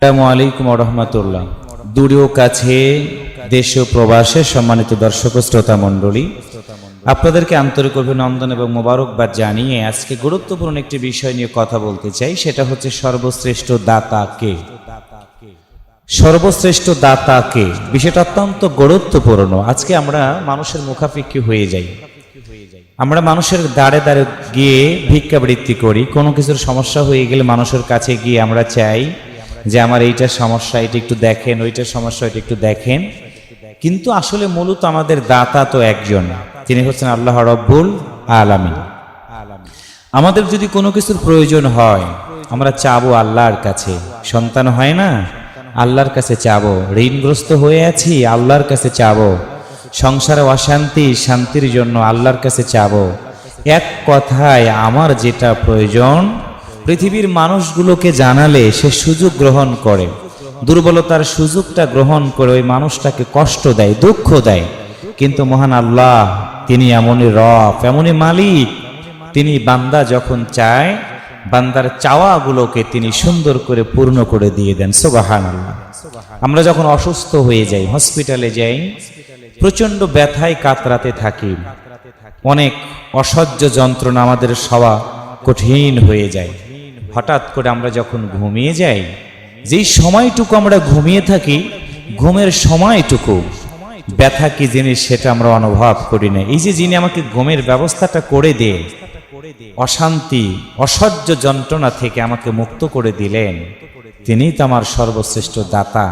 আসসালামু আলাইকুম ওয়া রাহমাতুল্লাহ। দূরে ও কাছে, দেশ ও প্রবাসে সম্মানিত দর্শক ও শ্রোতা মণ্ডলী, আপনাদেরকে আন্তরিক অভিনন্দন এবং মোবারকবাদ জানিয়ে আজকে গুরুত্বপূর্ণ একটি বিষয় নিয়ে কথা বলতে চাই। সেটা হচ্ছে সর্বশ্রেষ্ঠ দাতা কে। সর্বশ্রেষ্ঠ দাতা কে, বিষয়টা অত্যন্ত গুরুত্বপূর্ণ। আজকে আমরা মানুষের মুখাপেক্ষী হয়ে যাই। আমরা মানুষের দাঁড়ে দাঁড়ে গিয়ে ভিক্ষাবৃত্তি করি। কোনো কিছুর সমস্যা হয়ে গেলে মানুষের কাছে গিয়ে আমরা চাই যে আমার এইটার সমস্যা, এটা একটু দেখেন, ওইটার সমস্যা, এটা একটু দেখেন। কিন্তু আসলে মূলত আমাদের দাতা তো একজন, তিনি হচ্ছেন আল্লাহ রব্বুল আলামিন। আমাদের যদি কোনো কিছুর প্রয়োজন হয় আমরা চাবো আল্লাহর কাছে। সন্তান হয় না, আল্লাহর কাছে চাবো। ঋণগ্রস্ত হয়ে আছি, আল্লাহর কাছে চাবো। সংসারে অশান্তি, শান্তির জন্য আল্লাহর কাছে চাবো। এক কথায় আমার যেটা প্রয়োজন পৃথিবীর মানুষগুলোকে জানালে সে সুযোগ গ্রহণ করে, দুর্বলতার সুযোগটা গ্রহণ করে ওই মানুষটাকে কষ্ট দেয়, দুঃখ দেয়। কিন্তু মহান আল্লাহ তিনি এমনই রব, এমনই মালিক, তিনি বান্দা যখন চায় বান্দার চাওয়াগুলোকে তিনি সুন্দর করে পূর্ণ করে দিয়ে দেন। সুবহানাল্লাহ। আমরা যখন অসুস্থ হয়ে যাই, হসপিটালে যাই, প্রচন্ড ব্যথায় কাতরাতে থাকি, অনেক অসহ্য যন্ত্রণা, আমাদের সওয়া কঠিন হয়ে যায়। হঠাৎ করে আমরা যখন ঘুমিয়ে যাই, যেই সময়টুকু আমরা ঘুমিয়ে থাকি, ঘুমের সময়টুকু ব্যথা কি জিনিস সেটা আমরা অনুভব করি না। এই যে যিনি আমাকে ঘুমের ব্যবস্থাটা করে দিয়ে অশান্তি, অসহ্য যন্ত্রণা থেকে আমাকে মুক্ত করে দিলেন, তিনিই তো আমার সর্বশ্রেষ্ঠ দাতা,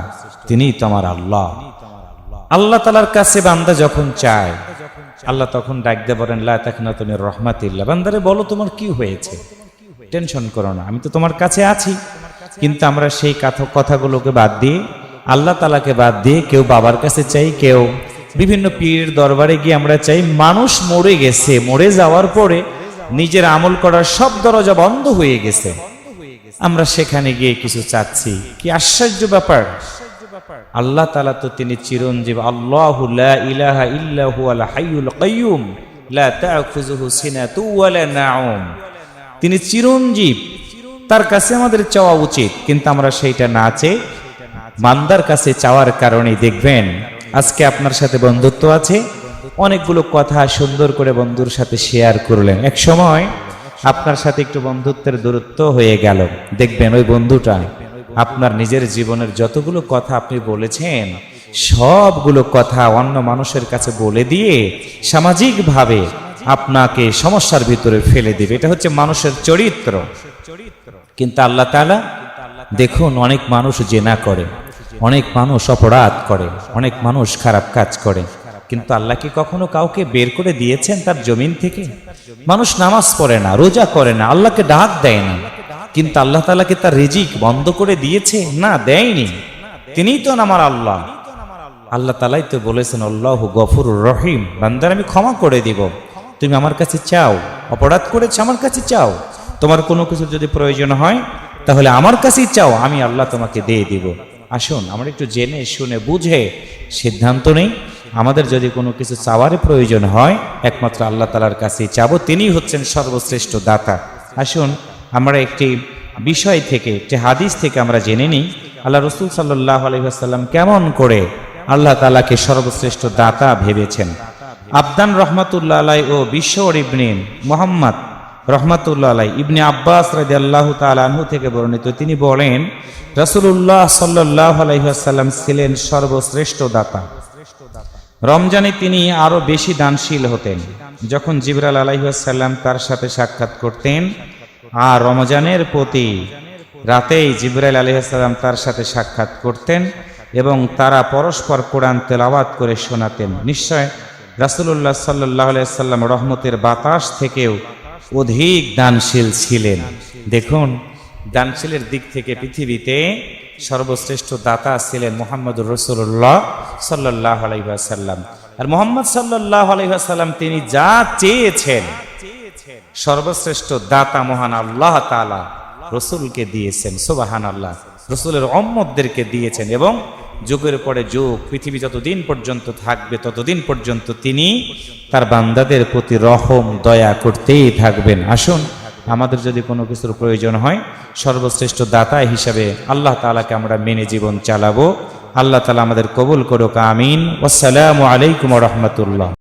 তিনিই তো আমার আল্লাহ। আল্লাহ তাআলার কাছে বান্দা যখন চায়, আল্লাহ তখন ডাক দিয়ে বলেন, লা তাকনাতু মির রাহমাতিল্লাহ। বান্দারে বলো তোমার কি হয়েছে, টেনশন করো না, আমি তো তোমার কাছে আছি। কিন্তু আমরা সেই কথাগুলোকে বাদ দিয়ে, আল্লাহ তাআলাকে বাদ দিয়ে, কেউ বাবার কাছে চাই, কেউ বিভিন্ন পীরের দরবারে গিয়ে আমরা চাই। মানুষ মরে গেছে, মরে যাওয়ার পরে নিজের আমল করার সব দরজা বন্ধ হয়ে গেছে, আমরা সেখানে গিয়ে কিছু চাচ্ছি। কি আশ্চর্য ব্যাপার! আল্লাহ তাআলা তো তিনি চিরঞ্জীব। আল্লাহু লা ইলাহা ইল্লা হুয়াল হাইয়ুল কাইয়ুম লা তা'খুযুহু সিনাতু ওয়া লা নাউম। তিনি চিরঞ্জীব, তার কাছে আমাদের চাওয়া উচিত। কিন্তু আমরা সেইটা না চেয়ে বান্দার কাছে চাওয়ার কারণে দেখবেন আজকে আপনার সাথে বন্ধুত্ব আছে, অনেকগুলো কথা সুন্দর করে বন্ধুর সাথে শেয়ার করলেন, এক সময় আপনার সাথে একটু বন্ধুত্বের দূরত্ব হয়ে গেল। দেখবেন ওই বন্ধুটা আপনার নিজের জীবনের যতগুলো কথা আপনি বলেছেন সবগুলো কথা অন্য মানুষের কাছে বলে দিয়ে সামাজিকভাবে আপনাকে সমস্যার ভিতরে ফেলে দিবে। এটা হচ্ছে মানুষের চরিত্র। কিন্তু আল্লাহ তাআলা দেখুন, অনেক মানুষ জেনা করে, অনেক মানুষ অপরাধ করে, অনেক মানুষ খারাপ কাজ করে, কিন্তু আল্লাহ কি কখনো কাউকে বের করে দিয়েছেন তার জমিন থেকে? মানুষ নামাজ পড়ে না, রোজা করে না, আল্লাহকে ডাক দেয় না, কিন্তু আল্লাহ তাআলাকে তার রিজিক বন্ধ করে দিয়েছে? না, দেয়নি। তিনিই তো আমার আল্লাহ। আল্লাহ তাআলাই তো বলেছেন, আল্লাহু গফুরুর রহিম, বান্দার আমি ক্ষমা করে দিব, তুমি আমার কাছে চাও। অপরাধ করেছে, আমার কাছে চাও। তোমার কোনো কিছু যদি প্রয়োজন হয় তাহলে আমার কাছেই চাও, আমি আল্লাহ তোমাকে দিয়ে দিব। আসুন আমরা একটু জেনে শুনে বুঝে সিদ্ধান্ত নেই। আমাদের যদি কোনো কিছু চাওয়ার প্রয়োজন হয় একমাত্র আল্লাহ তাআলার কাছেই চাবো, তিনিই হচ্ছেন সর্বশ্রেষ্ঠ দাতা। আসুন আমরা একটি বিষয় থেকে, একটি হাদিস থেকে আমরা জেনে নিই আল্লাহ রাসূল সাল্লাল্লাহু আলাইহি ওয়াসাল্লাম কেমন করে আল্লাহ তাআলাকে সর্বশ্রেষ্ঠ দাতা ভেবেছেন। আবদান রহমাতুল্লাহ আলাই ও বিশ্বর ইবনে মুহাম্মদ রহমাতুল্লাহ আলাই ইবনে আব্বাস রাদিয়াল্লাহু তাআলা আনহু থেকে বর্ণিত, তিনি বলেন রাসূলুল্লাহ সাল্লাল্লাহু আলাইহি ওয়াসাল্লাম ছিলেন সর্বশ্রেষ্ঠ দাতা। রমজানে তিনি আরো বেশি দানশীল হতেন। যখন জিবরাইল আলাইহিস সালাম তার সাথে সাক্ষাৎ করতেন, আর রমজানের প্রতি রাতেই জিবরাইল আলাইহিস সালাম তার সাথে সাক্ষাৎ করতেন এবং তারা পরস্পর কোরআন তেলাওয়াত করে শোনাতেন। নিশ্চয় রাসূলুল্লাহ সাল্লাল্লাহু আলাইহি সাল্লাম রহমতের বাতাস থেকেও অধিক দানশীল ছিলেন। দেখুন, দানশীলের দিক থেকে পৃথিবীতে সর্বশ্রেষ্ঠ দাতা ছিলেন মুহাম্মদুর রাসূলুল্লাহ সাল্লাল্লাহু আলাইহি ওয়াসাল্লাম। আর মুহাম্মদ সাল্লাল্লাহু আলাইহি ওয়াসাল্লাম তিনি যা চেয়েছেন সর্বশ্রেষ্ঠ দাতা মহান আল্লাহ তাআলা রাসূলকে দিয়েছেন। সুবহানাল্লাহ। রাসূলের উম্মতদেরকে দিয়েছেন এবং যুগের পরে যুগ, পৃথিবী যতদিন পর্যন্ত থাকবে ততদিন পর্যন্ত তিনি তার বান্দাদের প্রতি রহম দয়া করতেই থাকবেন। আসুন আমাদের যদি কোনো কিছুর প্রয়োজন হয় সর্বশ্রেষ্ঠ দাতা হিসাবে আল্লাহ তাআলাকে আমরা মেনে জীবন চালাবো। আল্লাহ তাআলা আমাদের কবুল করুক, আমিন। আসসালামু আলাইকুম ওয়া রাহমাতুল্লাহ।